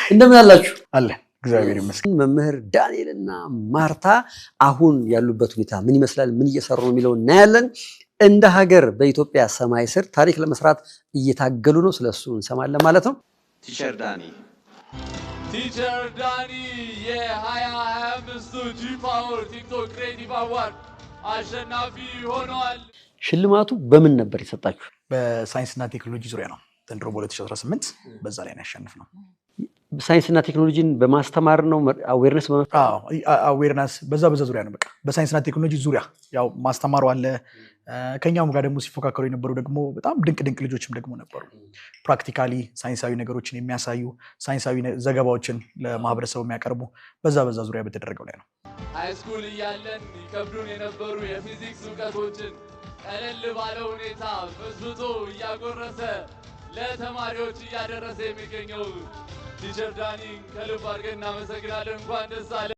እንደምን አላችሁ? አለ እግዚአብሔር ይመስገን። መምህር ዳንኤልና ማርታ አሁን ያሉበት ሁኔታ ምን ይመስላል? ምን እየሰሩ ነው የሚለው እናያለን። እንደ ሀገር በኢትዮጵያ ሰማይ ስር ታሪክ ለመስራት እየታገሉ ነው። ስለሱ እንሰማለን ማለት ነው። ቲቸር ዳኒ የ2025 ጂፓወር ቲክቶክ ክሬቲቭ አዋርድ አሸናፊ ሆኗል። ሽልማቱ በምን ነበር የሰጣችሁ? በሳይንስና ቴክኖሎጂ ዙሪያ ነው። ዘንድሮ በ2018 በዛ ላይ ያሸነፍነው። ሳይንስና ቴክኖሎጂን በማስተማር ነው። አዌርነስ አዌርነስ በዛ ዙሪያ ነው። በቃ በሳይንስና ቴክኖሎጂ ዙሪያ ያው ማስተማሩ አለ። ከኛም ጋር ደግሞ ሲፎካከሩ የነበሩ ደግሞ በጣም ድንቅ ልጆችም ደግሞ ነበሩ። ፕራክቲካሊ ሳይንሳዊ ነገሮችን የሚያሳዩ ሳይንሳዊ ዘገባዎችን ለማህበረሰቡ የሚያቀርቡ በዛ ዙሪያ በተደረገው ላይ ነው። ሃይስኩል እያለን ይከብዱን የነበሩ የፊዚክስ እውቀቶችን ቀለል ባለ ሁኔታ በዝብቶ እያጎረሰ ለተማሪዎች እያደረሰ የሚገኘው ቲቸር ዳኒ ከልብ አድርገን እናመሰግናለን። እንኳን ደስ አለ።